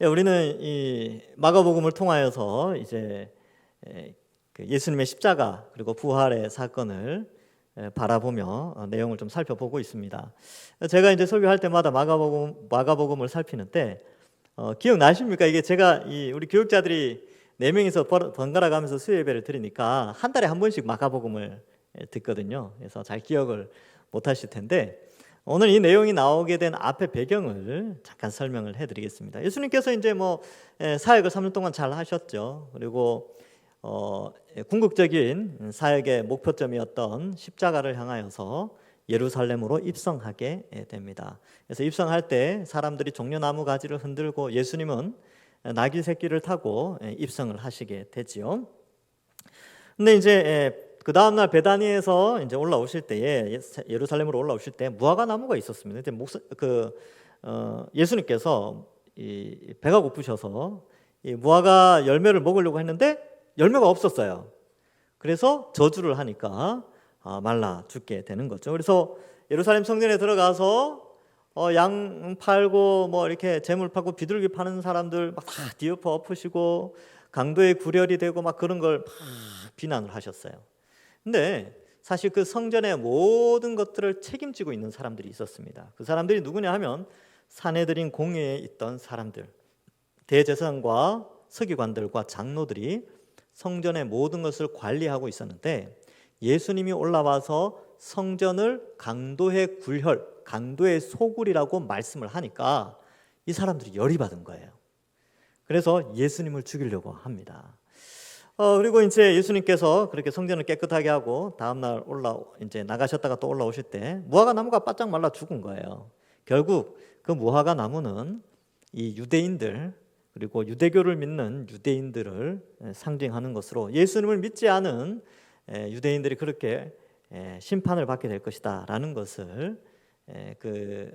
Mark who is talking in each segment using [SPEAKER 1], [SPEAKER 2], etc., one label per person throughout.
[SPEAKER 1] 우리는 이 마가복음을 통하여서 이제 그 예수님의 십자가 그리고 부활의 사건을 바라보며 내용을 좀 살펴보고 있습니다. 제가 이제 설교할 때마다 마가복음을 살피는데 기억나십니까? 이게 제가 우리 교육자들이 4명이서 번갈아 가면서 수요 예배를 드리니까 한 달에 한 번씩 마가복음을 듣거든요. 그래서 잘 기억을 못 하실 텐데 오늘 이 내용이 나오게 된 앞의 배경을 잠깐 설명을 해드리겠습니다. 예수님께서 이제 사역을 3년 동안 잘 하셨죠. 그리고 궁극적인 사역의 목표점이었던 십자가를 향하여서 예루살렘으로 입성하게 됩니다. 그래서 입성할 때 사람들이 종려나무 가지를 흔들고 예수님은 나귀 새끼를 타고 입성을 하시게 되지요. 근데 이제 그 다음 날 베다니에서 이제 올라오실 때에 예루살렘으로 올라오실 때 무화과 나무가 있었습니다. 근데 예수님께서 배가 고프셔서 이 무화과 열매를 먹으려고 했는데 열매가 없었어요. 그래서 저주를 하니까 말라 죽게 되는 거죠. 그래서 예루살렘 성전에 들어가서 양 팔고 이렇게 재물 팔고 비둘기 파는 사람들 막 다 뒤엎어 엎으시고 강도의 구렬이 되고 막 그런 걸 막 비난을 하셨어요. 근데 사실 그 성전의 모든 것들을 책임지고 있는 사람들이 있었습니다. 그 사람들이 누구냐 하면 산헤드린 공회에 있던 사람들, 대제사장과 서기관들과 장로들이 성전의 모든 것을 관리하고 있었는데 예수님이 올라와서 성전을 강도의 굴혈, 강도의 소굴이라고 말씀을 하니까 이 사람들이 열이 받은 거예요. 그래서 예수님을 죽이려고 합니다. 그리고 이제 예수님께서 그렇게 성전을 깨끗하게 하고 다음날 이제 나가셨다가 또 올라오실 때 무화과 나무가 바짝 말라 죽은 거예요. 결국 그 무화과 나무는 이 유대인들 그리고 유대교를 믿는 유대인들을 상징하는 것으로 예수님을 믿지 않은 유대인들이 그렇게 심판을 받게 될 것이다라는 것을 그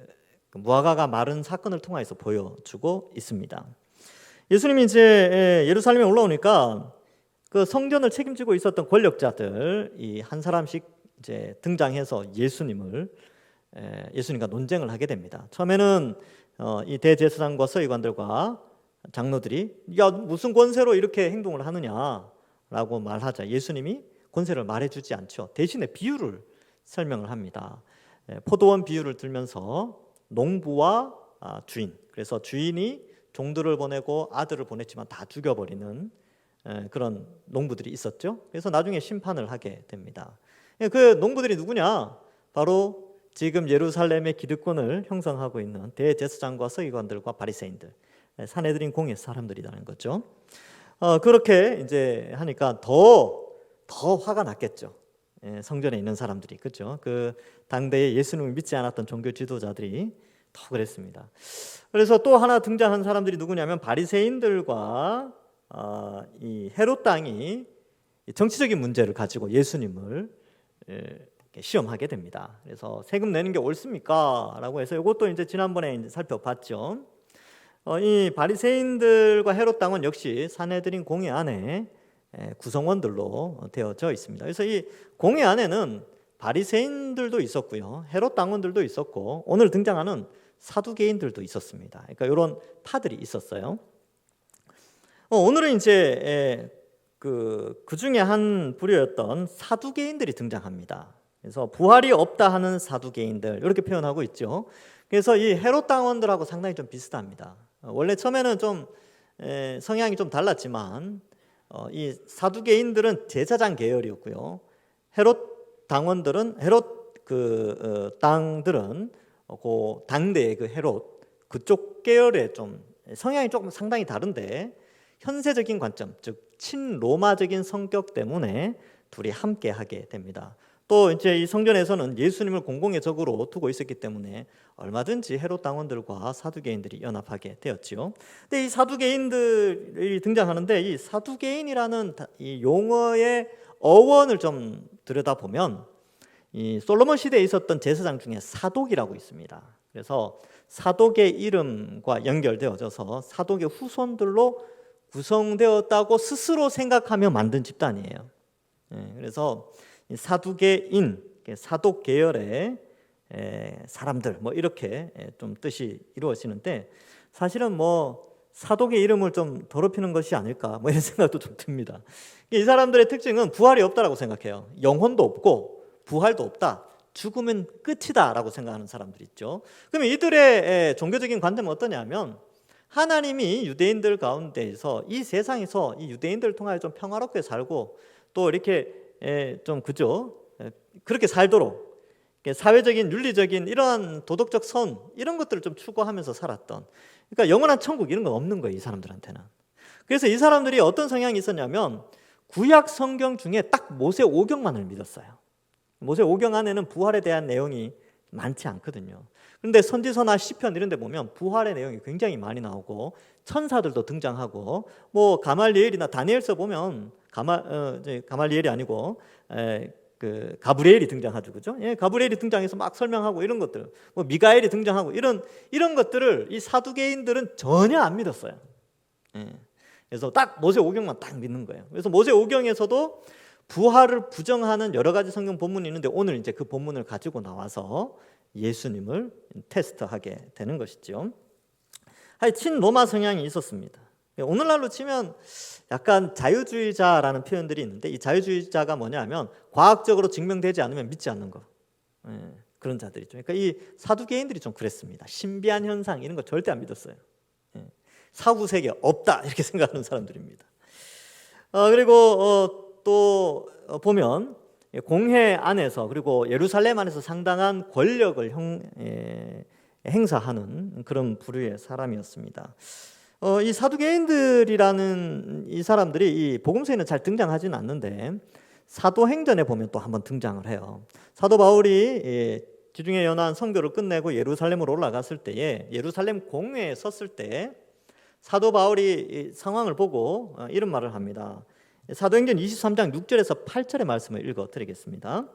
[SPEAKER 1] 무화과가 마른 사건을 통해서 보여주고 있습니다. 예수님이 이제 예루살렘에 올라오니까 그 성전을 책임지고 있었던 권력자들 한 사람씩 이제 등장해서 예수님과 논쟁을 하게 됩니다. 처음에는 이 대제사장과 서기관들과 장로들이 야 무슨 권세로 이렇게 행동을 하느냐라고 말하자 예수님이 권세를 말해주지 않죠. 대신에 비유를 설명을 합니다. 포도원 비유를 들면서 농부와 주인, 그래서 주인이 종들을 보내고 아들을 보냈지만 다 죽여버리는 그런 농부들이 있었죠. 그래서 나중에 심판을 하게 됩니다. 그 농부들이 누구냐? 바로 지금 예루살렘의 기득권을 형성하고 있는 대제사장과 서기관들과 바리새인들, 산헤드린 공회 사람들이라는 거죠. 그렇게 이제 하니까 더 화가 났겠죠. 성전에 있는 사람들이, 그렇죠? 그 당대에 예수님을 믿지 않았던 종교 지도자들이 더 그랬습니다. 그래서 또 하나 등장한 사람들이 누구냐면 바리새인들과 이 헤롯 당이 정치적인 문제를 가지고 예수님을 시험하게 됩니다. 그래서 세금 내는 게 옳습니까? 라고 해서 이것도 이제 지난번에 이제 살펴봤죠. 이 바리새인들과 헤롯 당은 역시 산헤드린 공회 안에 구성원들로 되어져 있습니다. 그래서 이 공회 안에는 바리새인들도 있었고요, 헤롯 당원들도 있었고 오늘 등장하는 사두개인들도 있었습니다. 그러니까 이런 파들이 있었어요. 오늘은 이제 그 중에 한 부류였던 사두개인들이 등장합니다. 그래서 부활이 없다 하는 사두개인들 이렇게 표현하고 있죠. 그래서 이 헤롯 당원들하고 상당히 좀 비슷합니다. 원래 처음에는 좀 성향이 좀 달랐지만 이 사두개인들은 제사장 계열이었고요, 헤롯 당들은 그 당대의 그 헤롯 그쪽 계열의 좀 성향이 조금 상당히 다른데 현세적인 관점, 즉 친로마적인 성격 때문에 둘이 함께 하게 됩니다. 또 이제 이 성전에서는 예수님을 공공의 적으로 두고 있었기 때문에 얼마든지 헤롯 당원들과 사두개인들이 연합하게 되었지요. 근데 이 사두개인들이 등장하는데 이 사두개인이라는 이 용어의 어원을 좀 들여다보면 이 솔로몬 시대에 있었던 제사장 중에 사독이라고 있습니다. 그래서 사독의 이름과 연결되어져서 사독의 후손들로 구성되었다고 스스로 생각하며 만든 집단이에요. 그래서 사두개인, 사독 계열의 사람들 이렇게 좀 뜻이 이루어지는데 사실은 사독의 이름을 좀 더럽히는 것이 아닐까 뭐 이런 생각도 좀 듭니다. 이 사람들의 특징은 부활이 없다라고 생각해요. 영혼도 없고 부활도 없다. 죽으면 끝이다라고 생각하는 사람들이 있죠. 그러면 이들의 종교적인 관점은 어떠냐면 하나님이 유대인들 가운데에서 이 세상에서 이 유대인들을 통하여 좀 평화롭게 살고 또 이렇게 좀 그렇게 살도록 사회적인 윤리적인 이러한 도덕적 선 이런 것들을 좀 추구하면서 살았던, 그러니까 영원한 천국 이런 건 없는 거예요, 이 사람들한테는. 그래서 이 사람들이 어떤 성향이 있었냐면 구약 성경 중에 딱 모세 오경만을 믿었어요. 모세 오경 안에는 부활에 대한 내용이 많지 않거든요. 그런데 선지서나 시편 이런 데 보면 부활의 내용이 굉장히 많이 나오고 천사들도 등장하고 뭐 가말리엘이나 다니엘서 보면 가말리엘이 아니고 가브리엘이 등장하죠, 그죠? 가브리엘이 등장해서 막 설명하고 이런 것들, 뭐 미가엘이 등장하고 이런 것들을 이 사두개인들은 전혀 안 믿었어요. 그래서 딱 모세 오경만 딱 믿는 거예요. 그래서 모세 오경에서도 부활을 부정하는 여러 가지 성경 본문이 있는데 오늘 이제 그 본문을 가지고 나와서 예수님을 테스트하게 되는 것이죠. 친로마 성향이 있었습니다. 오늘날로 치면 약간 자유주의자라는 표현들이 있는데 이 자유주의자가 뭐냐면 과학적으로 증명되지 않으면 믿지 않는 거, 그런 자들이죠. 그러니까 이 사두개인들이 좀 그랬습니다. 신비한 현상 이런 거 절대 안 믿었어요. 사후세계 없다 이렇게 생각하는 사람들입니다. 그리고 또 보면 공회 안에서 그리고 예루살렘 안에서 상당한 권력을 행사하는 그런 부류의 사람이었습니다. 이 사두개인들이라는 이 사람들이 이 복음서에는 잘 등장하지는 않는데 사도행전에 보면 또 한번 등장을 해요. 사도 바울이 지중해 연안 선교를 끝내고 예루살렘으로 올라갔을 때에 예루살렘 공회에 섰을 때 사도 바울이 이 상황을 보고 이런 말을 합니다. 사도행전 23장 6절에서 8절의 말씀을 읽어드리겠습니다.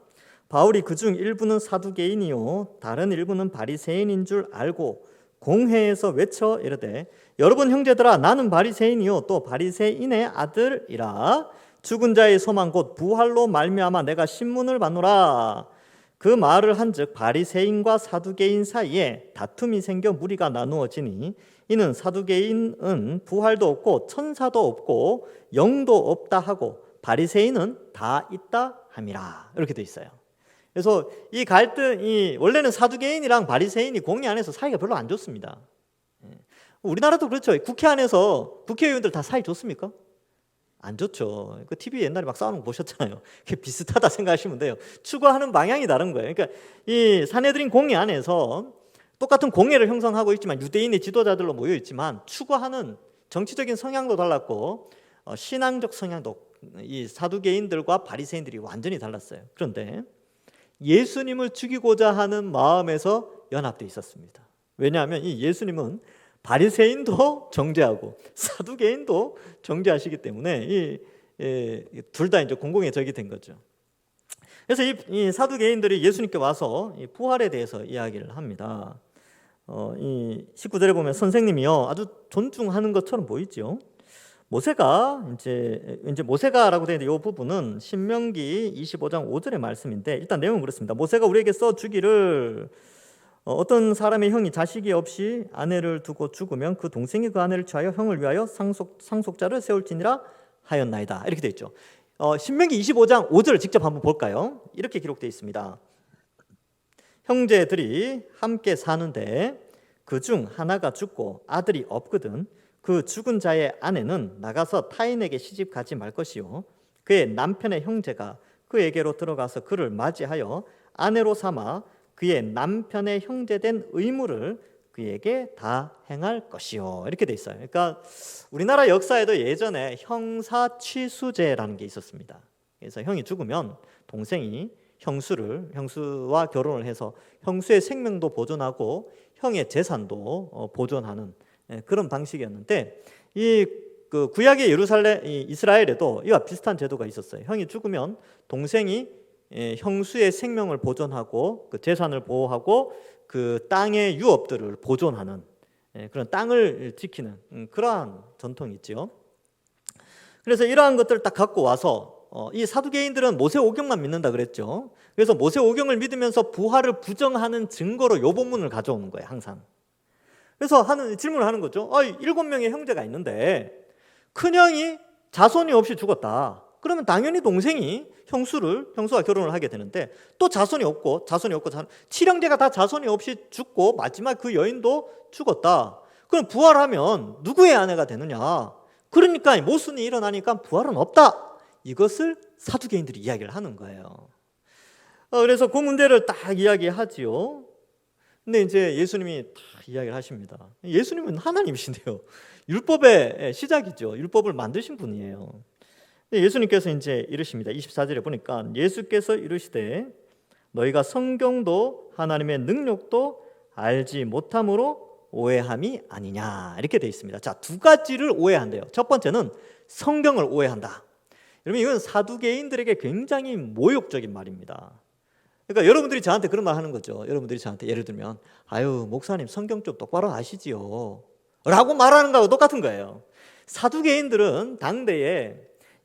[SPEAKER 1] 바울이 그중 일부는 사두개인이요 다른 일부는 바리새인인 줄 알고 공회에서 외쳐 이르되 여러분 형제들아 나는 바리새인이요 또 바리새인의 아들이라 죽은 자의 소망 곧 부활로 말미암아 내가 신문을 받노라. 그 말을 한즉 바리새인과 사두개인 사이에 다툼이 생겨 무리가 나누어지니 이는 사두개인은 부활도 없고 천사도 없고 영도 없다 하고 바리새인은 다 있다 함이라. 이렇게 돼 있어요. 그래서 이 갈등이 원래는 사두개인이랑 바리새인이 공회 안에서 사이가 별로 안 좋습니다. 우리나라도 그렇죠. 국회 안에서 국회의원들 다 사이 좋습니까? 안 좋죠. 그 TV 옛날에 막 싸우는 거 보셨잖아요. 그게 비슷하다 생각하시면 돼요. 추구하는 방향이 다른 거예요. 그러니까 이 산헤드린 공회 안에서 똑같은 공회를 형성하고 있지만 유대인의 지도자들로 모여 있지만 추구하는 정치적인 성향도 달랐고 신앙적 성향도 이 사두개인들과 바리새인들이 완전히 달랐어요. 그런데 예수님을 죽이고자 하는 마음에서 연합되어 있었습니다. 왜냐하면 이 예수님은 바리새인도 정죄하고 사두개인도 정죄하시기 때문에 둘 다 이제 공공의 적이 된 거죠. 그래서 이 사두개인들이 예수님께 와서 이 부활에 대해서 이야기를 합니다. 이 19절에 보면 선생님이요 아주 존중하는 것처럼 보이죠. 모세가 이제 모세가라고 되어 있는데 이 부분은 신명기 25장 5절의 말씀인데 일단 내용은 그렇습니다. 모세가 우리에게 써 주기를 어떤 사람의 형이 자식이 없이 아내를 두고 죽으면 그 동생이 그 아내를 취하여 형을 위하여 상속자를 세울지니라 하였나이다. 이렇게 되어 있죠. 신명기 25장 5절을 직접 한번 볼까요? 이렇게 기록되어 있습니다. 형제들이 함께 사는데 그중 하나가 죽고 아들이 없거든 그 죽은 자의 아내는 나가서 타인에게 시집 가지 말 것이요 그의 남편의 형제가 그에게로 들어가서 그를 맞이하여 아내로 삼아 그의 남편의 형제된 의무를 그에게 다 행할 것이요 이렇게 돼 있어요. 그러니까 우리나라 역사에도 예전에 형사취수제라는 게 있었습니다. 그래서 형이 죽으면 동생이 형수와 결혼을 해서 형수의 생명도 보존하고 형의 재산도 보존하는 그런 방식이었는데 그 구약의 이스라엘에도 이와 비슷한 제도가 있었어요. 형이 죽으면 동생이 형수의 생명을 보존하고 그 재산을 보호하고 그 땅의 유업들을 보존하는 그런 땅을 지키는 그러한 전통이 있죠. 그래서 이러한 것들을 딱 갖고 와서 이 사두개인들은 모세 오경만 믿는다 그랬죠. 그래서 모세 오경을 믿으면서 부활을 부정하는 증거로 요 본문을 가져오는 거예요, 항상. 그래서 질문을 하는 거죠. 7명의 형제가 있는데 큰형이 자손이 없이 죽었다. 그러면 당연히 동생이 형수와 결혼을 하게 되는데 또 자손이 없고 7형제가 다 자손이 없이 죽고 마지막 그 여인도 죽었다. 그럼 부활하면 누구의 아내가 되느냐? 그러니까 모순이 일어나니까 부활은 없다. 이것을 사두개인들이 이야기를 하는 거예요. 그래서 그 문제를 딱 이야기하지요. 근데 이제 예수님이 딱 이야기를 하십니다. 예수님은 하나님이신데요. 율법의 시작이죠. 율법을 만드신 분이에요. 예수님께서 이제 이르십니다. 24절에 보니까 예수께서 이르시되 너희가 성경도 하나님의 능력도 알지 못함으로 오해함이 아니냐 이렇게 되어 있습니다. 자, 두 가지를 오해한대요. 첫 번째는 성경을 오해한다. 여러분 이건 사두개인들에게 굉장히 모욕적인 말입니다. 그러니까 여러분들이 저한테 그런 말 하는 거죠. 여러분들이 저한테 예를 들면 아유 목사님 성경 좀 똑바로 아시지요 라고 말하는 거하고 똑같은 거예요. 사두개인들은 당대에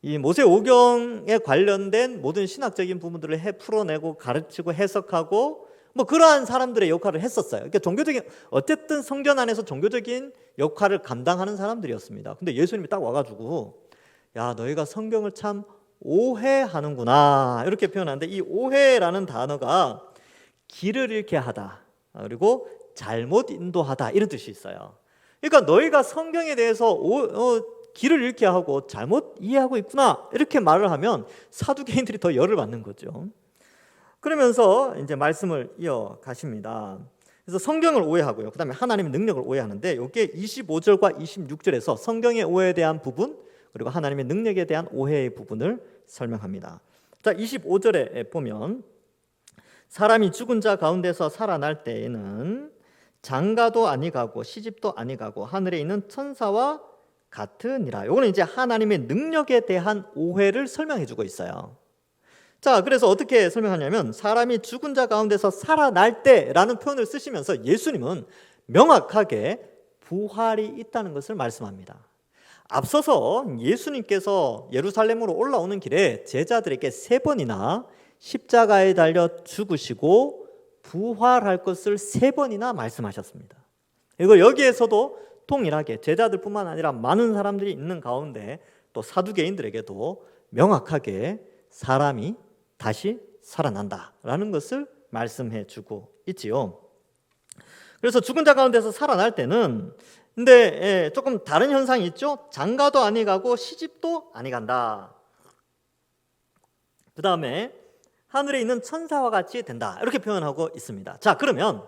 [SPEAKER 1] 이 모세오경에 관련된 모든 신학적인 부분들을 풀어내고 가르치고 해석하고 뭐 그러한 사람들의 역할을 했었어요. 그러니까 종교적인 어쨌든 성전 안에서 종교적인 역할을 감당하는 사람들이었습니다. 근데 예수님이 딱 와가지고 야 너희가 성경을 참 오해하는구나 이렇게 표현하는데 이 오해라는 단어가 길을 잃게 하다 그리고 잘못 인도하다 이런 뜻이 있어요. 그러니까 너희가 성경에 대해서 길을 잃게 하고 잘못 이해하고 있구나 이렇게 말을 하면 사두개인들이 더 열을 받는 거죠. 그러면서 이제 말씀을 이어가십니다. 그래서 성경을 오해하고요. 그다음에 하나님의 능력을 오해하는데 이게 25절과 26절에서 성경의 오해에 대한 부분 그리고 하나님의 능력에 대한 오해의 부분을 설명합니다. 자, 25절에 보면 사람이 죽은 자 가운데서 살아날 때에는 장가도 아니가고 시집도 아니가고 하늘에 있는 천사와 같으니라. 이거는 이제 하나님의 능력에 대한 오해를 설명해 주고 있어요. 자, 그래서 어떻게 설명하냐면 사람이 죽은 자 가운데서 살아날 때라는 표현을 쓰시면서 예수님은 명확하게 부활이 있다는 것을 말씀합니다. 앞서서 예수님께서 예루살렘으로 올라오는 길에 제자들에게 3번이나 십자가에 달려 죽으시고 부활할 것을 3번이나 말씀하셨습니다. 그리고 여기에서도 동일하게 제자들뿐만 아니라 많은 사람들이 있는 가운데 또 사두개인들에게도 명확하게 사람이 다시 살아난다라는 것을 말씀해 주고 있지요. 그래서 죽은 자 가운데서 살아날 때는 근데 조금 다른 현상이 있죠. 장가도 아니 가고 시집도 아니 간다. 그 다음에 하늘에 있는 천사와 같이 된다 이렇게 표현하고 있습니다. 자, 그러면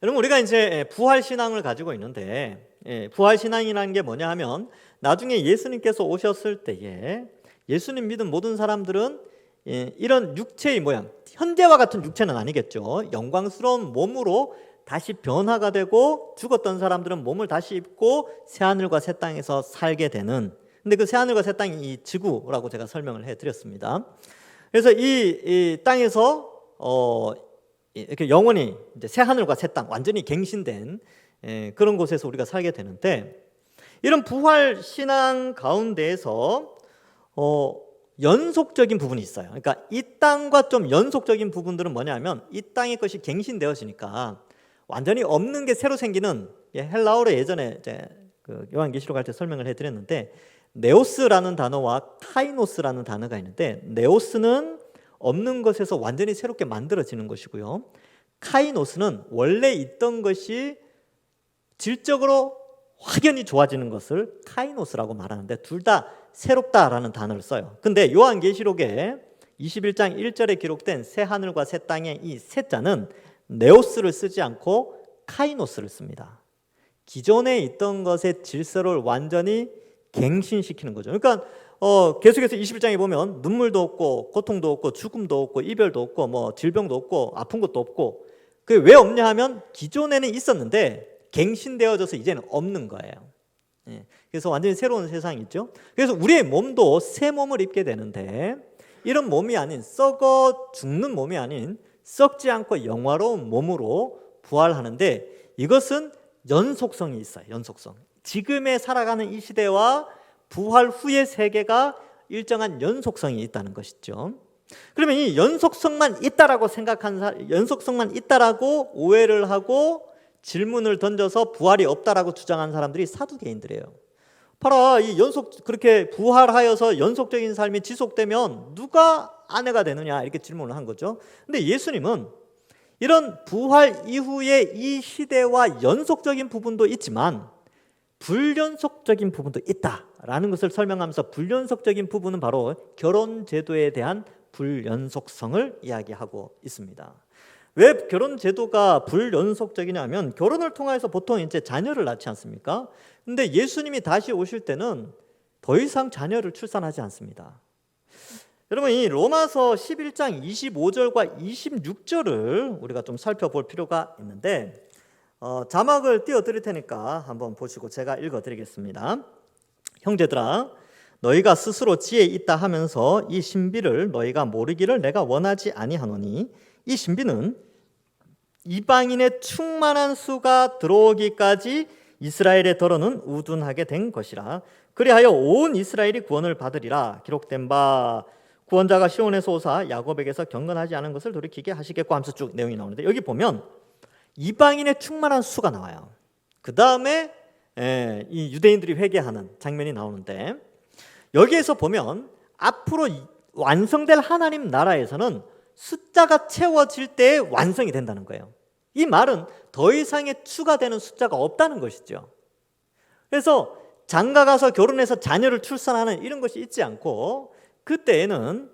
[SPEAKER 1] 여러분 우리가 이제 부활신앙을 가지고 있는데 부활신앙이라는 게 뭐냐 하면 나중에 예수님께서 오셨을 때에 예수님 믿은 모든 사람들은 이런 육체의 모양, 현재와 같은 육체는 아니겠죠. 영광스러운 몸으로 다시 변화가 되고 죽었던 사람들은 몸을 다시 입고 새하늘과 새 땅에서 살게 되는, 근데 그 새하늘과 새 땅이 이 지구라고 제가 설명을 해드렸습니다. 그래서 이 땅에서 이렇게 영원히 이제 새하늘과 새 땅 완전히 갱신된 그런 곳에서 우리가 살게 되는데, 이런 부활 신앙 가운데에서 연속적인 부분이 있어요. 그러니까 이 땅과 좀 연속적인 부분들은 뭐냐면 이 땅의 것이 갱신되어지니까 완전히 없는 게 새로 생기는, 헬라어로 예전에 이제 그 요한계시록 할 때 설명을 해드렸는데, 네오스라는 단어와 카이노스라는 단어가 있는데, 네오스는 없는 것에서 완전히 새롭게 만들어지는 것이고요, 카이노스는 원래 있던 것이 질적으로 확연히 좋아지는 것을 카이노스라고 말하는데, 둘 다 새롭다라는 단어를 써요. 근데 요한계시록에 21장 1절에 기록된 새 하늘과 새 땅의 이 새자는 네오스를 쓰지 않고 카이노스를 씁니다. 기존에 있던 것의 질서를 완전히 갱신시키는 거죠. 그러니까 계속해서 21장에 보면 눈물도 없고 고통도 없고 죽음도 없고 이별도 없고 뭐 질병도 없고 아픈 것도 없고, 그게 왜 없냐 하면 기존에는 있었는데 갱신되어져서 이제는 없는 거예요. 그래서 완전히 새로운 세상이 있죠. 그래서 우리의 몸도 새 몸을 입게 되는데, 이런 몸이 아닌 썩어 죽는 몸이 아닌 썩지 않고 영화로운 몸으로 부활하는데, 이것은 연속성이 있어요. 연속성. 지금에 살아가는 이 시대와 부활 후의 세계가 일정한 연속성이 있다는 것이죠. 그러면 이 연속성만 있다라고 오해를 하고 질문을 던져서 부활이 없다라고 주장한 사람들이 사두개인들이에요. 봐라, 이 그렇게 부활하여서 연속적인 삶이 지속되면 누가 아내가 되느냐 이렇게 질문을 한 거죠. 근데 예수님은 이런 부활 이후의 이 시대와 연속적인 부분도 있지만 불연속적인 부분도 있다라는 것을 설명하면서 불연속적인 부분은 바로 결혼 제도에 대한 불연속성을 이야기하고 있습니다. 왜 결혼 제도가 불연속적이냐면 결혼을 통해서 보통 이제 자녀를 낳지 않습니까? 근데 예수님이 다시 오실 때는 더 이상 자녀를 출산하지 않습니다. 여러분, 이 로마서 11장 25절과 26절을 우리가 좀 살펴볼 필요가 있는데 자막을 띄워드릴 테니까 한번 보시고 제가 읽어드리겠습니다. 형제들아, 너희가 스스로 지혜 있다 하면서 이 신비를 너희가 모르기를 내가 원하지 아니하노니 이 신비는 이방인의 충만한 수가 들어오기까지 이스라엘의 더러는 우둔하게 된 것이라. 그리하여 온 이스라엘이 구원을 받으리라. 기록된 바 구원자가 시온에서 오사 야곱에게서 경건하지 않은 것을 돌이키게 하시겠고 하면서 쭉 내용이 나오는데, 여기 보면 이방인의 충만한 수가 나와요. 그 다음에 이 유대인들이 회개하는 장면이 나오는데, 여기에서 보면 앞으로 완성될 하나님 나라에서는 숫자가 채워질 때 완성이 된다는 거예요. 이 말은 더 이상의 추가되는 숫자가 없다는 것이죠. 그래서 장가 가서 결혼해서 자녀를 출산하는 이런 것이 있지 않고, 그때에는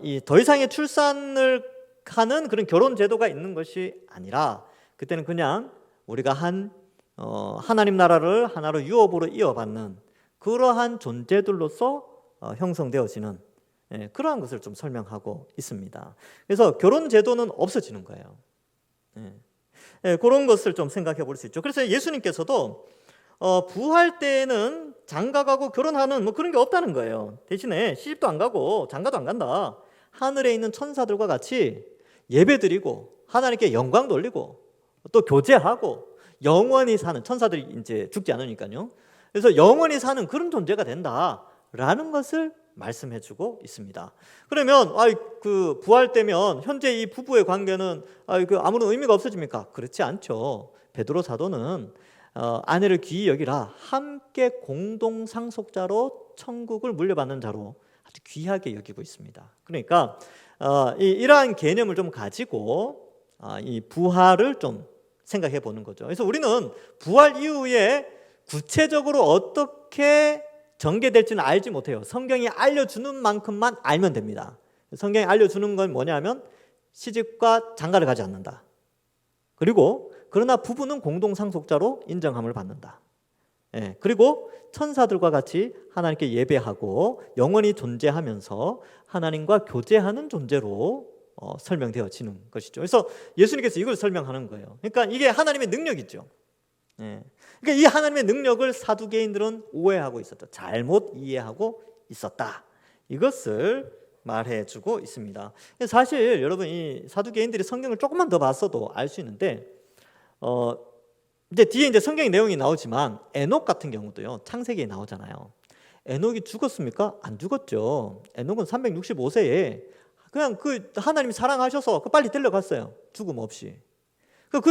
[SPEAKER 1] 이 더 이상의 출산을 하는 그런 결혼 제도가 있는 것이 아니라, 그때는 그냥 우리가 하나님 나라를 하나로 유업으로 이어받는 그러한 존재들로서 형성되어지는 그러한 것을 좀 설명하고 있습니다. 그래서 결혼 제도는 없어지는 거예요. 그런 것을 좀 생각해 볼 수 있죠. 그래서 예수님께서도 부활 때에는 장가가고 결혼하는 그런 게 없다는 거예요. 대신에 시집도 안 가고 장가도 안 간다. 하늘에 있는 천사들과 같이 예배드리고 하나님께 영광 돌리고 또 교제하고 영원히 사는, 천사들이 이제 죽지 않으니까요. 그래서 영원히 사는 그런 존재가 된다라는 것을 말씀해주고 있습니다. 그러면 그 부활 때면 현재 이 부부의 관계는 아무런 의미가 없어집니까? 그렇지 않죠. 베드로 사도는 아내를 귀히 여기라, 함께 공동 상속자로 천국을 물려받는 자로 아주 귀하게 여기고 있습니다. 그러니까 이러한 개념을 좀 가지고 이 부활을 좀 생각해 보는 거죠. 그래서 우리는 부활 이후에 구체적으로 어떻게 전개될지는 알지 못해요. 성경이 알려주는 만큼만 알면 됩니다. 성경이 알려주는 건 뭐냐면 시집과 장가를 가지 않는다. 그리고 그러나 부부는 공동상속자로 인정함을 받는다. 그리고 천사들과 같이 하나님께 예배하고 영원히 존재하면서 하나님과 교제하는 존재로 설명되어지는 것이죠. 그래서 예수님께서 이걸 설명하는 거예요. 그러니까 이게 하나님의 능력이죠. 그러니까 이 하나님의 능력을 사두개인들은 오해하고 있었다. 잘못 이해하고 있었다. 이것을 말해주고 있습니다. 사실 여러분, 이 사두개인들이 성경을 조금만 더 봤어도 알 수 있는데, 이제 뒤에 이제 성경 내용이 나오지만 에녹 같은 경우도요, 창세기에 나오잖아요. 에녹이 죽었습니까? 안 죽었죠. 에녹은 365세에 그냥 그 하나님이 사랑하셔서 빨리 데려갔어요. 죽음 없이. 그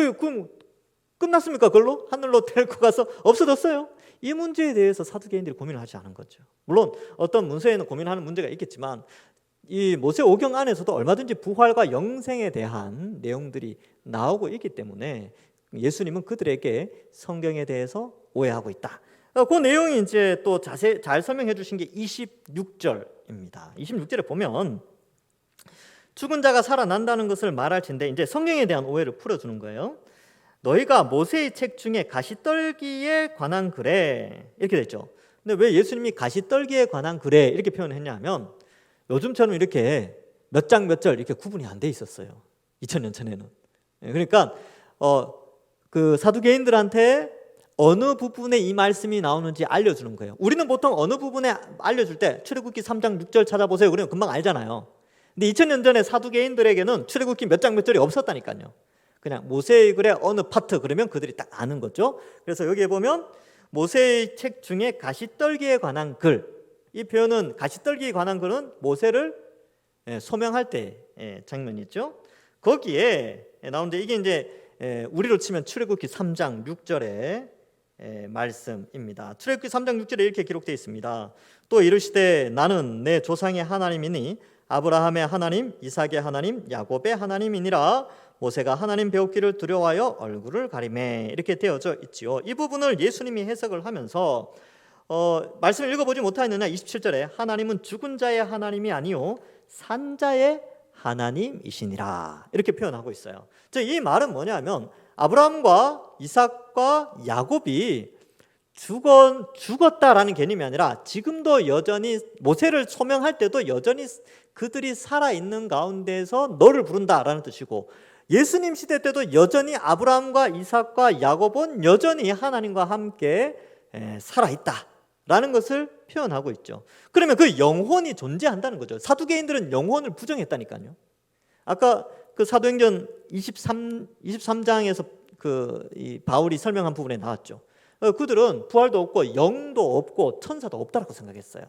[SPEAKER 1] 끝났습니까? 그걸로 하늘로 데리고 가서 없어졌어요. 이 문제에 대해서 사두개인들이 고민을 하지 않은 거죠. 물론 어떤 문서에는 고민하는 문제가 있겠지만 이 모세오경 안에서도 얼마든지 부활과 영생에 대한 내용들이 나오고 있기 때문에 예수님은 그들에게 성경에 대해서 오해하고 있다. 그 내용이 이제 또 잘 설명해 주신 게 26절입니다. 26절에 보면 죽은 자가 살아난다는 것을 말할진대 이제 성경에 대한 오해를 풀어주는 거예요. 너희가 모세의 책 중에 가시떨기에 관한 글에 이렇게 됐죠. 근데 왜 예수님이 가시떨기에 관한 글에 이렇게 표현을 했냐면 요즘처럼 이렇게 몇 장 몇 절 이렇게 구분이 안 돼 있었어요. 2000년 전에는. 그러니까 그 사두개인들한테 어느 부분에 이 말씀이 나오는지 알려주는 거예요. 우리는 보통 어느 부분에 알려줄 때 출애굽기 3장 6절 찾아보세요. 그러면 금방 알잖아요. 근데 2000년 전에 사두개인들에게는 출애굽기 몇 장 몇 절이 없었다니까요. 그냥 모세의 글의 어느 파트 그러면 그들이 딱 아는 거죠. 그래서 여기에 보면 모세의 책 중에 가시떨기에 관한 글, 이 표현은 가시떨기에 관한 글은 모세를 소명할 때 장면이 있죠. 거기에 나오는데 이게 이제 우리로 치면 출애굽기 3장 6절의 말씀입니다. 출애굽기 3장 6절에 이렇게 기록되어 있습니다. 또 이르시되 나는 내 조상의 하나님이니 아브라함의 하나님, 이삭의 하나님, 야곱의 하나님이니라. 모세가 하나님 배우기를 두려워하여 얼굴을 가리매. 이렇게 되어져 있지요. 이 부분을 예수님이 해석을 하면서 말씀을 읽어보지 못하였느냐 27절에 하나님은 죽은 자의 하나님이 아니요 산 자의 하나님이시니라. 이렇게 표현하고 있어요. 즉 이 말은 뭐냐면 아브라함과 이삭과 야곱이 죽었다라는 개념이 아니라 지금도 여전히 모세를 소명할 때도 여전히 그들이 살아있는 가운데서 너를 부른다라는 뜻이고, 예수님 시대 때도 여전히 아브라함과 이삭과 야곱은 여전히 하나님과 함께 살아있다라는 것을 표현하고 있죠. 그러면 그 영혼이 존재한다는 거죠. 사두개인들은 영혼을 부정했다니까요. 아까 그 사도행전 23장에서 이 바울이 설명한 부분에 나왔죠. 그들은 부활도 없고 영도 없고 천사도 없다라고 생각했어요.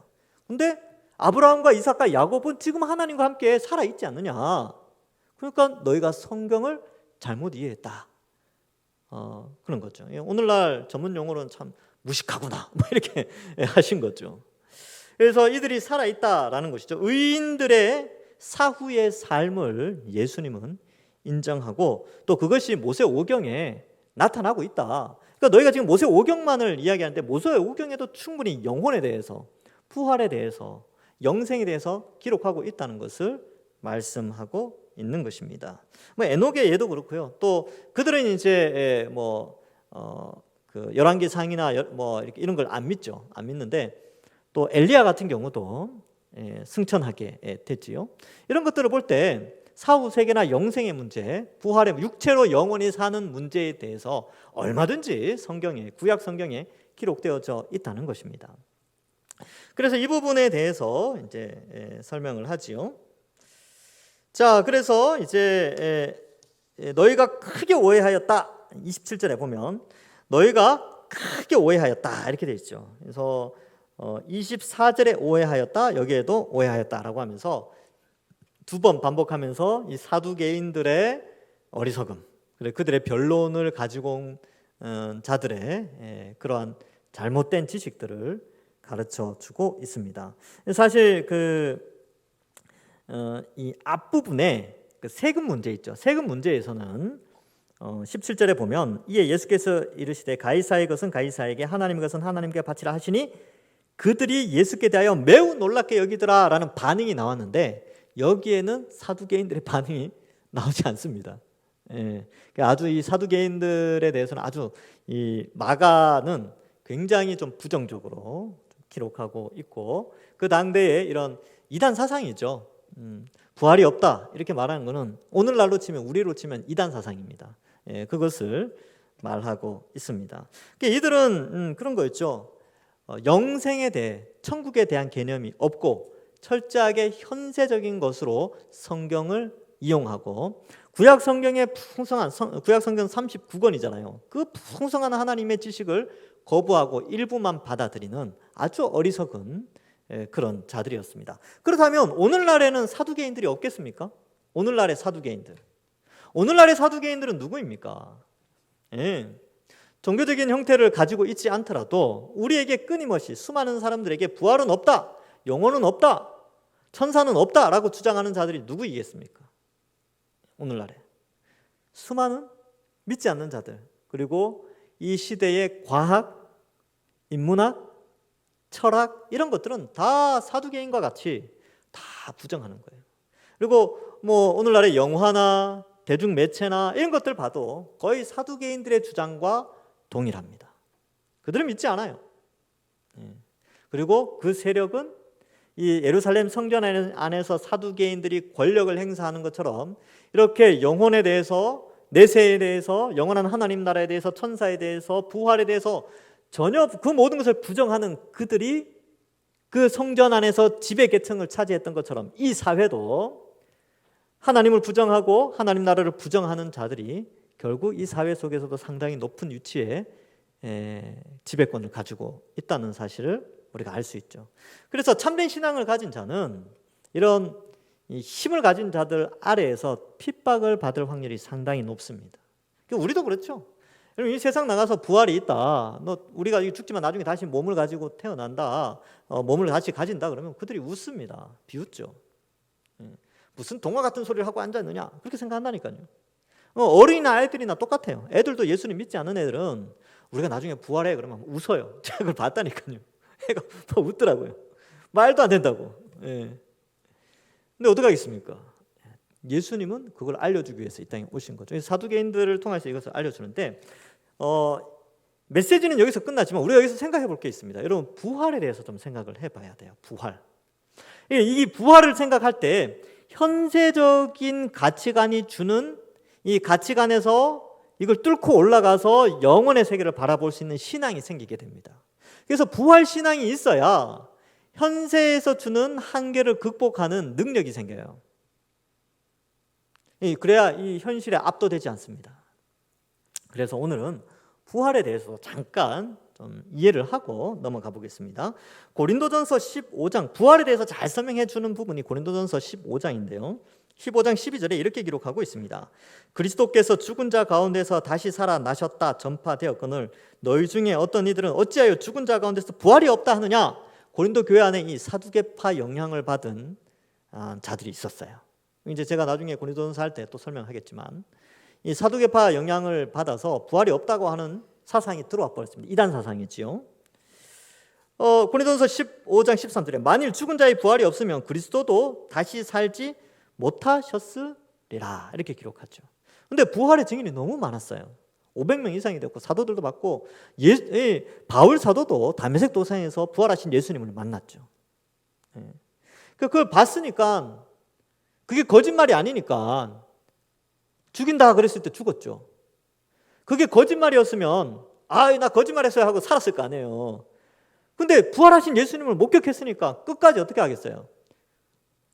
[SPEAKER 1] 근데 아브라함과 이삭과 야곱은 지금 하나님과 함께 살아있지 않느냐. 그러니까 너희가 성경을 잘못 이해했다. 그런 거죠. 오늘날 전문 용어로는 참 무식하구나 뭐 이렇게 하신 거죠. 그래서 이들이 살아있다라는 것이죠. 의인들의 사후의 삶을 예수님은 인정하고 또 그것이 모세 오경에 나타나고 있다. 그러니까 너희가 지금 모세 오경만을 이야기하는데 모세 오경에도 충분히 영혼에 대해서, 부활에 대해서, 영생에 대해서 기록하고 있다는 것을 말씀하고 있는 것입니다. 에녹의 예도 그렇고요. 또 그들은 이제 그 열왕기 상이나 이런 걸 안 믿죠. 안 믿는데 또 엘리야 같은 경우도 승천하게 됐지요. 이런 것들을 볼 때 사후 세계나 영생의 문제, 부활의 육체로 영원히 사는 문제에 대해서 얼마든지 성경에, 구약 성경에 기록되어져 있다는 것입니다. 그래서 이 부분에 대해서 이제 설명을 하지요. 자, 그래서 이제 너희가 크게 오해하였다. 27절에 보면 너희가 크게 오해하였다 이렇게 되어 있죠. 그래서 24절에 오해하였다, 여기에도 오해하였다라고 하면서 두 번 반복하면서 이 사두개인들의 어리석음, 그들의 변론을 가지고 온 자들의 그러한 잘못된 지식들을 가르쳐 주고 있습니다. 사실 이 앞부분에 그 세금 문제 있죠. 세금 문제에서는 17절에 보면 이에 예수께서 이르시되 가이사의 것은 가이사에게, 하나님의 것은 하나님께 바치라 하시니 그들이 예수께 대하여 매우 놀랍게 여기더라 라는 반응이 나왔는데 여기에는 사두개인들의 반응이 나오지 않습니다. 아주 이 사두개인들에 대해서는 아주 이 마가는 굉장히 좀 부정적으로 기록하고 있고, 그 당대에 이런 이단 사상이죠. 부활이 없다 이렇게 말하는 것은 오늘날로 치면, 우리로 치면 이단 사상입니다. 그것을 말하고 있습니다. 이들은 그런 거였죠. 영생에 대해, 천국에 대한 개념이 없고 철저하게 현세적인 것으로 성경을 이용하고, 구약 성경의 풍성한 구약 성경 39권이잖아요. 그 풍성한 하나님의 지식을 거부하고 일부만 받아들이는 아주 어리석은 그런 자들이었습니다. 그렇다면 오늘날에는 사두개인들이 없겠습니까? 오늘날의 사두개인들은 누구입니까? 종교적인 형태를 가지고 있지 않더라도 우리에게 끊임없이 수많은 사람들에게 부활은 없다, 영혼은 없다, 천사는 없다라고 주장하는 자들이 누구이겠습니까? 오늘날에 수많은 믿지 않는 자들, 그리고 이 시대의 과학, 인문학, 철학 이런 것들은 다 사두개인과 같이 다 부정하는 거예요. 그리고 오늘날의 영화나 대중매체나 이런 것들 봐도 거의 사두개인들의 주장과 동일합니다. 그들은 믿지 않아요. 그리고 그 세력은 이 예루살렘 성전 안에서 사두개인들이 권력을 행사하는 것처럼 이렇게 영혼에 대해서, 내세에 대해서, 영원한 하나님 나라에 대해서, 천사에 대해서, 부활에 대해서 전혀 그 모든 것을 부정하는 그들이 그 성전 안에서 지배 계층을 차지했던 것처럼 이 사회도 하나님을 부정하고 하나님 나라를 부정하는 자들이 결국 이 사회 속에서도 상당히 높은 위치에 지배권을 가지고 있다는 사실을 우리가 알 수 있죠. 그래서 참된 신앙을 가진 자는 이런 힘을 가진 자들 아래에서 핍박을 받을 확률이 상당히 높습니다. 우리도 그렇죠. 여러분, 이 세상 나가서 부활이 있다. 우리가 죽지만 나중에 다시 몸을 가지고 태어난다. 몸을 다시 가진다. 그러면 그들이 웃습니다. 비웃죠. 무슨 동화 같은 소리를 하고 앉았느냐. 그렇게 생각한다니까요. 어린이나 아이들이나 똑같아요. 애들도 예수님 믿지 않는 애들은 우리가 나중에 부활해 그러면 웃어요. 제가 그걸 봤다니까요. 애가 막 웃더라고요. 말도 안 된다고. 예. 근데 어떡하겠습니까? 예수님은 그걸 알려주기 위해서 이 땅에 오신 거죠. 사두개인들을 통해서 이것을 알려주는데 메시지는 여기서 끝나지만 우리가 여기서 생각해 볼 게 있습니다. 여러분, 부활에 대해서 좀 생각을 해봐야 돼요. 부활. 이 부활을 생각할 때 현세적인 가치관이 주는 이 가치관에서 이걸 뚫고 올라가서 영원의 세계를 바라볼 수 있는 신앙이 생기게 됩니다. 그래서 부활 신앙이 있어야 현세에서 주는 한계를 극복하는 능력이 생겨요. 그래야 이 현실에 압도되지 않습니다. 그래서 오늘은 부활에 대해서 잠깐 좀 이해를 하고 넘어가 보겠습니다. 고린도전서 15장, 부활에 대해서 잘 설명해 주는 부분이 고린도전서 15장인데요. 15장 12절에 이렇게 기록하고 있습니다. 그리스도께서 죽은 자 가운데서 다시 살아나셨다 전파되었거늘 너희 중에 어떤 이들은 어찌하여 죽은 자 가운데서 부활이 없다 하느냐. 고린도 교회 안에 이 사두개파 영향을 받은 자들이 있었어요. 이제 제가 나중에 고린도전서 할 때 또 설명하겠지만 이 사두개파 영향을 받아서 부활이 없다고 하는 사상이 들어와 버렸습니다. 이단 사상이지요. 고린도전서 15장 13절에 만일 죽은 자의 부활이 없으면 그리스도도 다시 살지 못하셨으리라 이렇게 기록하죠. 근데 부활의 증인이 너무 많았어요. 500명 이상이 됐고 사도들도 받고 바울 사도도 다메섹 도상에서 부활하신 예수님을 만났죠. 그걸 봤으니까 그게 거짓말이 아니니까 죽인다 그랬을 때 죽었죠. 그게 거짓말이었으면 나 거짓말했어요 하고 살았을 거 아니에요. 근데 부활하신 예수님을 목격했으니까 끝까지 어떻게 하겠어요?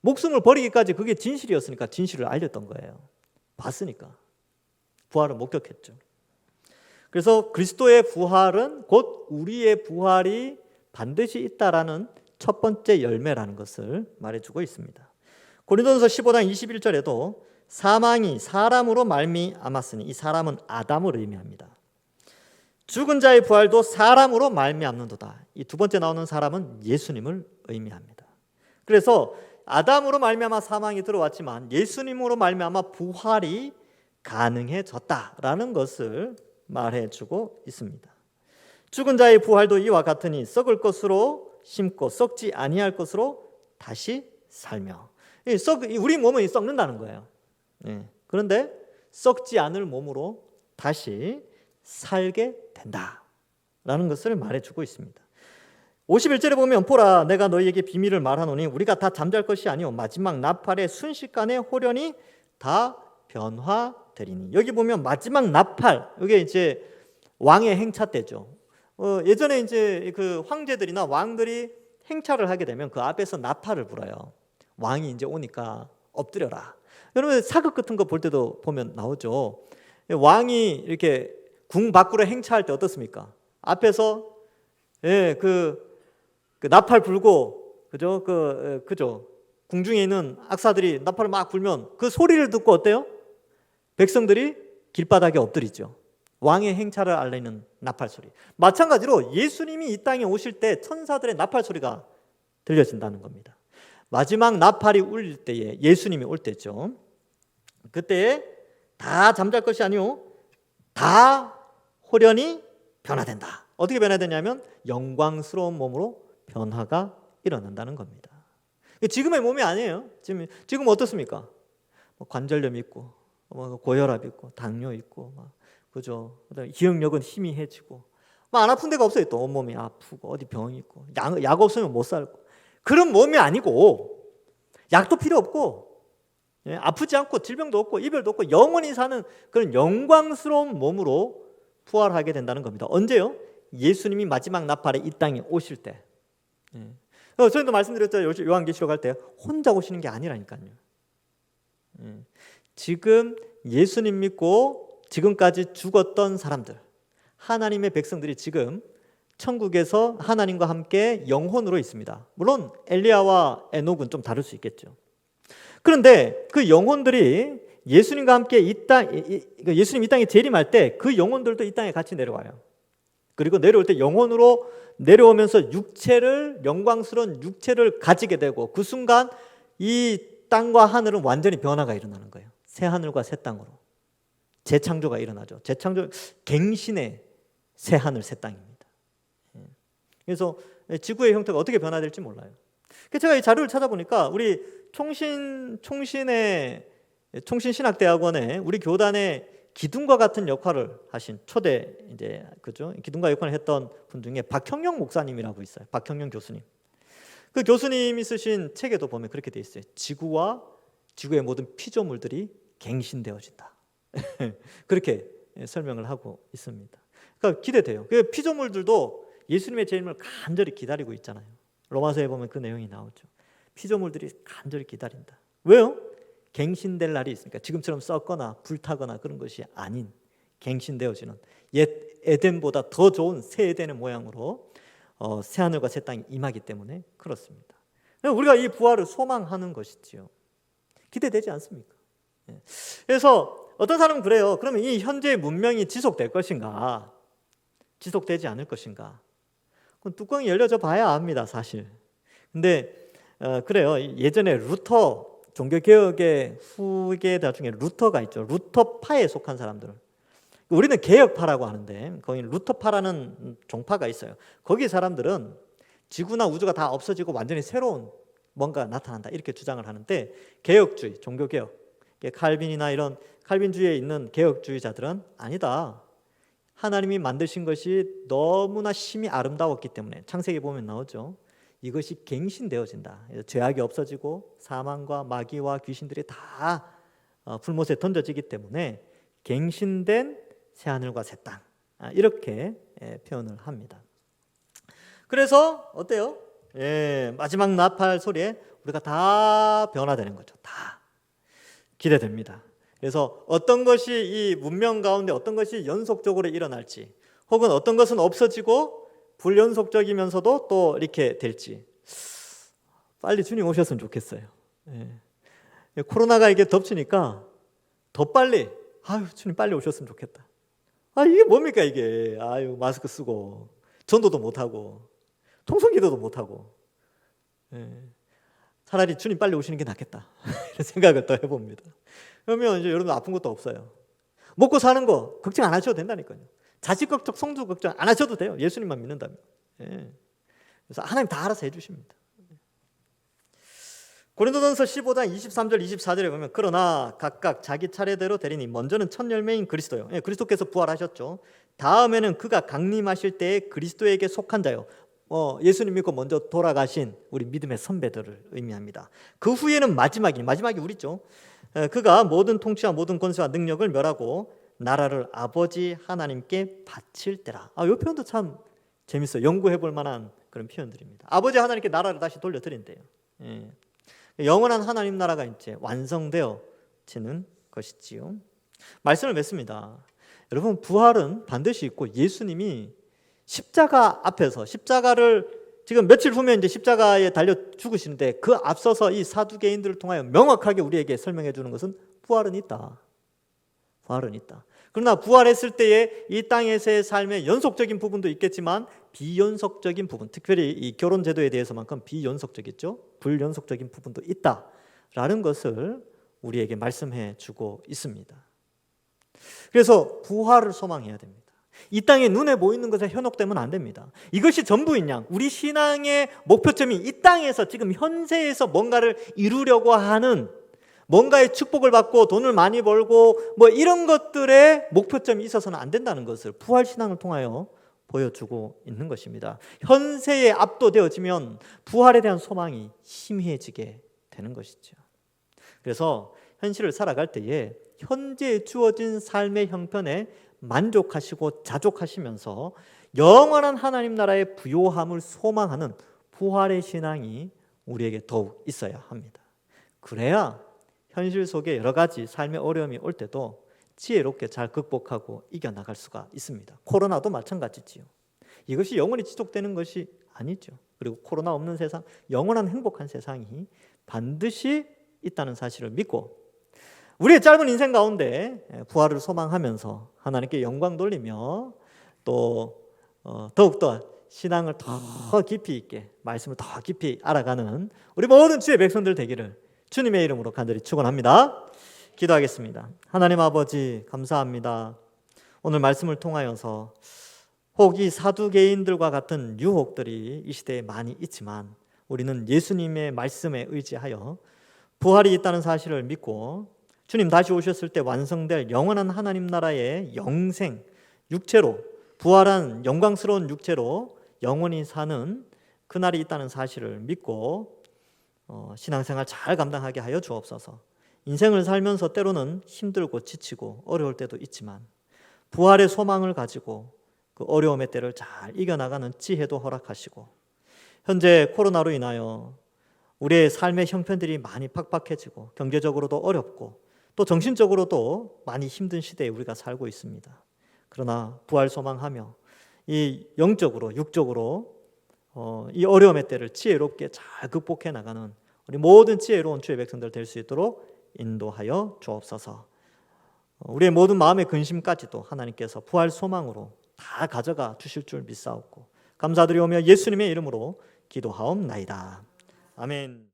[SPEAKER 1] 목숨을 버리기까지 그게 진실이었으니까 진실을 알렸던 거예요. 봤으니까. 부활을 목격했죠. 그래서 그리스도의 부활은 곧 우리의 부활이 반드시 있다라는 첫 번째 열매라는 것을 말해주고 있습니다. 고린도전서 15장 21절에도 사망이 사람으로 말미암았으니 이 사람은 아담을 의미합니다. 죽은 자의 부활도 사람으로 말미암는도다. 이 두 번째 나오는 사람은 예수님을 의미합니다. 그래서 아담으로 말미암아 사망이 들어왔지만 예수님으로 말미암아 부활이 가능해졌다라는 것을 말해주고 있습니다. 죽은 자의 부활도 이와 같으니 썩을 것으로 심고 썩지 아니할 것으로 다시 살며 우리 몸은 썩는다는 거예요. 그런데 썩지 않을 몸으로 다시 살게 된다라는 것을 말해주고 있습니다. 51절에 보면 보라 내가 너희에게 비밀을 말하노니 우리가 다 잠잘 것이 아니오 마지막 나팔의 순식간에 호련히 다 변화되리니. 여기 보면 마지막 나팔, 이게 이제 왕의 행차 때죠. 예전에 이제 그 황제들이나 왕들이 행차를 하게 되면 그 앞에서 나팔을 불어요. 왕이 이제 오니까 엎드려라. 여러분 사극 같은 거 볼 때도 보면 나오죠. 왕이 이렇게 궁 밖으로 행차할 때 어떻습니까? 앞에서 그 나팔 불고 그죠? 궁중에 있는 악사들이 나팔을 막 불면 그 소리를 듣고 어때요? 백성들이 길바닥에 엎드리죠. 왕의 행차를 알리는 나팔 소리. 마찬가지로 예수님이 이 땅에 오실 때 천사들의 나팔 소리가 들려진다는 겁니다. 마지막 나팔이 울릴 때에 예수님이 올 때죠. 그때 다 잠잘 것이 아니오 다 호련히 변화된다. 어떻게 변화되냐면 영광스러운 몸으로 변화가 일어난다는 겁니다. 지금의 몸이 아니에요. 지금 어떻습니까? 관절염 있고 고혈압 있고 당뇨 있고 그죠? 기억력은 희미해지고 안 아픈 데가 없어요. 또 온몸이 아프고 어디 병이 있고 약 없으면 못 살고 그런 몸이 아니고 약도 필요 없고 아프지 않고 질병도 없고 이별도 없고 영원히 사는 그런 영광스러운 몸으로 부활하게 된다는 겁니다. 언제요? 예수님이 마지막 나팔에 이 땅에 오실 때. 저희도 말씀드렸죠. 요한계시록 할 때 혼자 오시는 게 아니라니까요. 지금 예수님 믿고 지금까지 죽었던 사람들, 하나님의 백성들이 지금 천국에서 하나님과 함께 영혼으로 있습니다. 물론 엘리야와 에녹은 좀 다를 수 있겠죠. 그런데 그 영혼들이 예수님과 함께 예수님 이 땅에 재림할 때 그 영혼들도 이 땅에 같이 내려와요. 그리고 내려올 때 영혼으로 내려오면서 영광스러운 육체를 가지게 되고, 그 순간 이 땅과 하늘은 완전히 변화가 일어나는 거예요. 새 하늘과 새 땅으로 재창조가 일어나죠. 갱신의 새 하늘 새 땅입니다. 그래서 지구의 형태가 어떻게 변화될지 몰라요. 제가 이 자료를 찾아보니까 우리 총신신학대학원에 우리 교단의 기둥과 같은 역할을 하신 초대 기둥과 역할을 했던 분 중에 박형영 목사님이라고 있어요. 박형영 교수님. 그 교수님이 쓰신 책에도 보면 그렇게 돼 있어요. 지구와 지구의 모든 피조물들이 갱신되어진다. 그렇게 설명을 하고 있습니다. 그러니까 기대돼요. 그 피조물들도 예수님의 재림을 간절히 기다리고 있잖아요. 로마서에 보면 그 내용이 나오죠. 피조물들이 간절히 기다린다. 왜요? 갱신될 날이 있으니까. 지금처럼 썩거나 불타거나 그런 것이 아닌 갱신되어지는 옛 에덴보다 더 좋은 새 에덴의 모양으로 새 하늘과 새 땅이 임하기 때문에 그렇습니다. 우리가 이 부활을 소망하는 것이지요. 기대되지 않습니까? 그래서 어떤 사람은 그래요. 그러면 이 현재의 문명이 지속될 것인가? 지속되지 않을 것인가? 그건 뚜껑이 열려져 봐야 압니다, 사실. 근데 그래요. 예전에 루터 종교개혁의 후계자 중에 루터가 있죠. 루터파에 속한 사람들. 우리는 개혁파라고 하는데 거기 루터파라는 종파가 있어요. 거기 사람들은 지구나 우주가 다 없어지고 완전히 새로운 뭔가가 나타난다 이렇게 주장을 하는데, 개혁주의, 종교개혁, 칼빈이나 이런 칼빈주의에 있는 개혁주의자들은 아니다. 하나님이 만드신 것이 너무나 심히 아름다웠기 때문에, 창세기 보면 나오죠. 이것이 갱신되어진다. 죄악이 없어지고 사망과 마귀와 귀신들이 다 불못에 던져지기 때문에 갱신된 새하늘과 새 땅, 이렇게 표현을 합니다. 그래서 어때요? 마지막 나팔 소리에 우리가 다 변화되는 거죠. 다 기대됩니다. 그래서 어떤 것이 이 문명 가운데 어떤 것이 연속적으로 일어날지, 혹은 어떤 것은 없어지고 불연속적이면서도 또 이렇게 될지, 빨리 주님 오셨으면 좋겠어요. 코로나가 이게 덮치니까 더 빨리, 주님 빨리 오셨으면 좋겠다. 이게 뭡니까 이게? 마스크 쓰고 전도도 못하고 통성기도도 못하고, 차라리 주님 빨리 오시는 게 낫겠다 이런 생각을 또 해봅니다. 그러면 이제 여러분 아픈 것도 없어요. 먹고 사는 거 걱정 안 하셔도 된다니까요. 자식 걱정, 성주 걱정 안 하셔도 돼요. 예수님만 믿는다면. 그래서 하나님 다 알아서 해주십니다. 고린도전서 15장 23절 24절에 보면, 그러나 각각 자기 차례대로 되리니 먼저는 첫 열매인 그리스도요. 그리스도께서 부활하셨죠. 다음에는 그가 강림하실 때에 그리스도에게 속한 자요. 예수님 믿고 먼저 돌아가신 우리 믿음의 선배들을 의미합니다. 그 후에는 마지막이 우리죠. 그가 모든 통치와 모든 권세와 능력을 멸하고 나라를 아버지 하나님께 바칠 때라. 이 표현도 참 재밌어요. 연구해 볼 만한 그런 표현들입니다. 아버지 하나님께 나라를 다시 돌려드린대요. 영원한 하나님 나라가 이제 완성되어지는 것이지요. 말씀을 맺습니다. 여러분, 부활은 반드시 있고, 예수님이 십자가 앞에서, 십자가를 지금 며칠 후면 이제 십자가에 달려 죽으시는데, 그 앞서서 이 사두개인들을 통하여 명확하게 우리에게 설명해 주는 것은 부활은 있다. 부활은 있다. 그러나 부활했을 때에 이 땅에서의 삶의 연속적인 부분도 있겠지만 비연속적인 부분, 특별히 이 결혼 제도에 대해서만큼 비연속적이죠. 불연속적인 부분도 있다라는 것을 우리에게 말씀해 주고 있습니다. 그래서 부활을 소망해야 됩니다. 이 땅에 눈에 보이는 것에 현혹되면 안 됩니다. 이것이 전부인 양, 우리 신앙의 목표점이 이 땅에서 지금 현세에서 뭔가를 이루려고 하는, 뭔가의 축복을 받고 돈을 많이 벌고 이런 것들의 목표점이 있어서는 안 된다는 것을 부활신앙을 통하여 보여주고 있는 것입니다. 현세에 압도되어지면 부활에 대한 소망이 희미해지게 되는 것이죠. 그래서 현실을 살아갈 때에 현재에 주어진 삶의 형편에 만족하시고 자족하시면서 영원한 하나님 나라의 부요함을 소망하는 부활의 신앙이 우리에게 더욱 있어야 합니다. 그래야 현실 속에 여러 가지 삶의 어려움이 올 때도 지혜롭게 잘 극복하고 이겨나갈 수가 있습니다. 코로나도 마찬가지지요. 이것이 영원히 지속되는 것이 아니죠. 그리고 코로나 없는 세상, 영원한 행복한 세상이 반드시 있다는 사실을 믿고, 우리의 짧은 인생 가운데 부활을 소망하면서 하나님께 영광 돌리며 또 더욱더 신앙을 더 깊이 있게, 말씀을 더 깊이 알아가는 우리 모든 주의 백성들 되기를 주님의 이름으로 간절히 축원합니다. 기도하겠습니다. 하나님 아버지 감사합니다. 오늘 말씀을 통하여서 혹 이 사두개인들과 같은 유혹들이 이 시대에 많이 있지만 우리는 예수님의 말씀에 의지하여 부활이 있다는 사실을 믿고 주님 다시 오셨을 때 완성될 영원한 하나님 나라의 영생, 육체로 부활한 영광스러운 육체로 영원히 사는 그날이 있다는 사실을 믿고 신앙생활 잘 감당하게 하여 주옵소서. 인생을 살면서 때로는 힘들고 지치고 어려울 때도 있지만 부활의 소망을 가지고 그 어려움의 때를 잘 이겨나가는 지혜도 허락하시고, 현재 코로나로 인하여 우리의 삶의 형편들이 많이 팍팍해지고 경제적으로도 어렵고 또 정신적으로도 많이 힘든 시대에 우리가 살고 있습니다. 그러나 부활 소망하며 이 영적으로 육적으로 이 어려움의 때를 지혜롭게 잘 극복해 나가는 우리 모든 지혜로운 주의 백성들 될 수 있도록 인도하여 주옵소서. 우리의 모든 마음의 근심까지도 하나님께서 부활 소망으로 다 가져가 주실 줄 믿사옵고 감사드리오며 예수님의 이름으로 기도하옵나이다. 아멘.